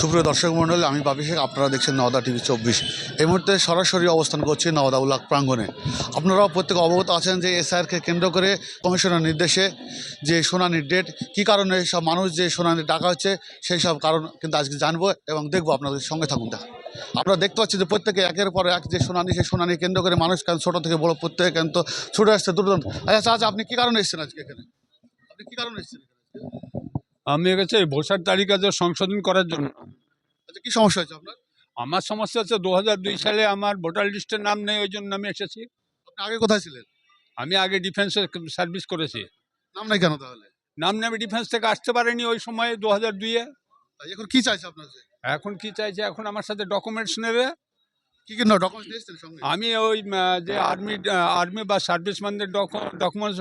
সুপ্রিয় দর্শক মণ্ডলী, আমি বাপি শেখ। আপনারা দেখছেন নওদা টিভি 24। এই মুহূর্তে সরাসরি অবস্থান করছি নওদা উল্লাখ প্রাঙ্গণে। আপনারাও প্রত্যেকে অবগত আছেন যে এসআইআরকে কেন্দ্র করে কমিশনের নির্দেশে যে শুনানির ডেট, কী কারণে সব মানুষ যে শুনানি ডাকা হচ্ছে, সেই সব কারণ কিন্তু আজকে জানবো এবং দেখবো। আপনাদের সঙ্গে থাকুন। আমরা দেখতে পাচ্ছি যে প্রত্যেকে একের পর এক যে শুনানি, সেই শুনানি কেন্দ্র করে মানুষ কেন ছোটো থেকে বড় প্রত্যেকে কিন্তু ছুটে আসছে দুর্দান্ত। আচ্ছা আচ্ছা, আপনি কী কারণে এসেছেন আজকে এখানে? আপনি কী কারণে এসেছেন? আমি গেছি ভোটার তালিকা সংশোধন করার জন্য। আচ্ছা, কী সমস্যা হয়েছে আপনার? আমার সমস্যা হচ্ছে 2002 সালে আমার ভোটার লিস্টের নাম নেই, ওই জন্য আমি এসেছি। আপনি আগে কোথায় ছিলেন? আমি আগে ডিফেন্সে সার্ভিস করেছি। নাম নাই কেন তাহলে? নাম নেই, আমি ডিফেন্স থেকে আসতে পারিনি ওই সময় 2002-এ। এখন কি চাইছে আপনার? এখন কি চাইছে? এখন আমার সাথে ডকুমেন্টস নেবে। কি কি ডকুমেন্টস নিয়েছেন সঙ্গে? আমি ওই যে আর্মি বা সার্ভিসম্যানদের ডকুমেন্টস,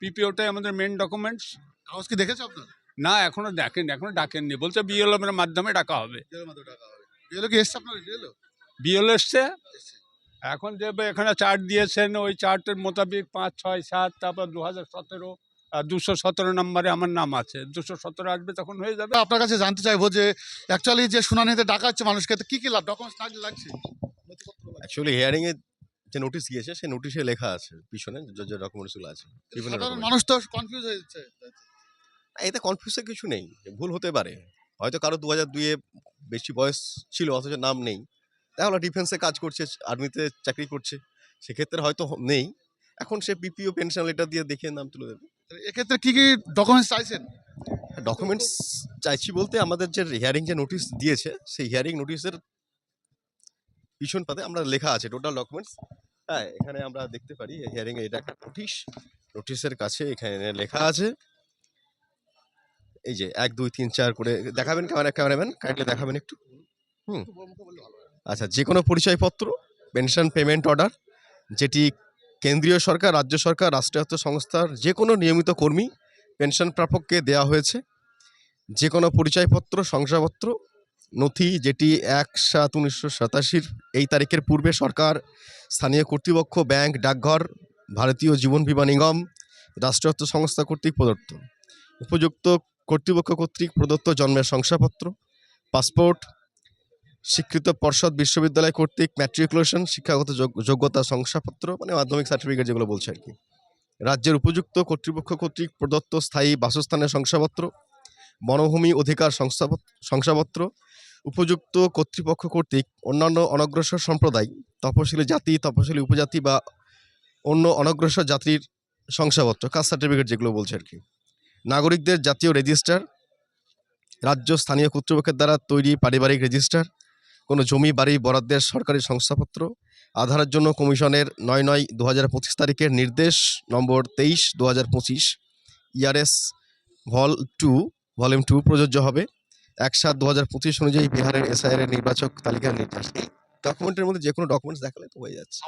পিপিওটাই আমাদের মেন ডকুমেন্টস। কাগজ কি দেখেছে আপনার? না, এখনো ডাকেননি, বলছে বিএলও এর মাধ্যমে ডাকা হবে। বিএলও কি এসছে আপনার? বিএলও এসছে, এখন যে এখানে চার্ট দিয়েছেন, ওই চার্টের মোতাবেক 5, 6, 7, তারপর 2017 217 নম্বরে আমার নাম আছে। 217 আসবে, তখন হয়ে যাবে। আপনার কাছে জানতে চাইবো যে অ্যাকচুয়ালি যে শুনানিতে ডাকা হচ্ছে মানুষকে, কি কি ডকুমেন্টস লাগছে? অ্যাকচুয়ালি হিয়ারিং এ যে নোটিশ গিয়েছে, সেই নোটিশে লেখা আছে পিছনে যে ডকুমেন্টসগুলো আছে, বিভিন্ন সাধারণ ডকুমেন্ট। মানুষ তো কনফিউজ হয়ে যাচ্ছে। এতে কনফিউজের কিছু নেই, ভুল হতে পারে। হয়তো কারো 2002-এ বেশি বয়স ছিল অথচ নাম নেই, তাহলে ডিফেন্সে কাজ করছে, আর্মিতে চাকরি করছে, সেক্ষেত্রে হয়তো নেই। এখন সে পিপিও পেনশন লেটার দিয়ে দেখে নাম তুলে দেবে। এক্ষেত্রে কি কি ডকুমেন্টস চাইছেন? ডকুমেন্টস চাইছি বলতে, আমাদের যে হিয়ারিং যে নোটিশ দিয়েছে, সেই হিয়ারিং নোটিশের পিছন পাতে আমরা লেখা আছে টোটাল ডকুমেন্টস। হ্যাঁ, এখানে আমরা দেখতে পারি হিয়ারিং এ এটা একটা নোটিশের কাছে এখানে লেখা আছে, এই যে 1, 2, 3, 4 করে দেখাবেন। ক্যামেরাম্যান কাইন্ডলি দেখাবেন একটু। আচ্ছা, যে কোনো পরিচয়পত্র, পেনশন পেমেন্ট অর্ডার, যেটি কেন্দ্রীয় সরকার, রাজ্য সরকার, রাষ্ট্রায়ত্ত সংস্থার যে কোনো নিয়মিত কর্মী পেনশন প্রাপককে দেওয়া হয়েছে, যে কোনো পরিচয়পত্র, শংসাপত্র, নথি যেটি 1/7/1987 এই তারিখের পূর্বে সরকার, স্থানীয় কর্তৃপক্ষ, ব্যাংক, ডাকঘর, ভারতীয় জীবন বীমা নিগম, রাষ্ট্রায়ত্ত সংস্থা কর্তৃক প্রদত্ত, উপযুক্ত কর্তৃপক্ষ কর্তৃক প্রদত্ত জন্মের শংসাপত্র, পাসপোর্ট, স্বীকৃত পর্ষদ বিশ্ববিদ্যালয় কর্তৃক ম্যাট্রিকুলেশন, শিক্ষাগত যোগ্যতা শংসাপত্র, মানে মাধ্যমিক সার্টিফিকেট যেগুলো বলছে আর কি, রাজ্যের উপযুক্ত কর্তৃপক্ষ কর্তৃক প্রদত্ত স্থায়ী বাসস্থানের শংসাপত্র, বনভূমি অধিকার শংসাপত্র, উপযুক্ত কর্তৃপক্ষ কর্তৃক অন্যান্য অনগ্রসর সম্প্রদায়, তপশিলি জাতি, তপশিলি উপজাতি বা অন্য অনগ্রসর জাতির শংসাপত্র, কাস্ট সার্টিফিকেট যেগুলো বলছে আর কি, নাগরিকদের জাতীয় রেজিস্টার, রাজ্য স্থানীয় কর্তৃপক্ষের দ্বারা তৈরি পারিবারিক রেজিস্টার, কোনো জমি বাড়ি বরাদ্দের সরকারি শংসাপত্র, আধারের জন্য কমিশনের 9/9/2025 তারিখের নির্দেশ নম্বর 23/2025 ERS ভলিউম 2 প্রযোজ্য হবে। 1/7/2025 অনুযায়ী বিহারের এসআইআর এর নির্বাচক তালিকার নির্দেশ। এই ডকুমেন্টের মধ্যে যে কোনো ডকুমেন্টস দেখালে তো হয়ে যাচ্ছে।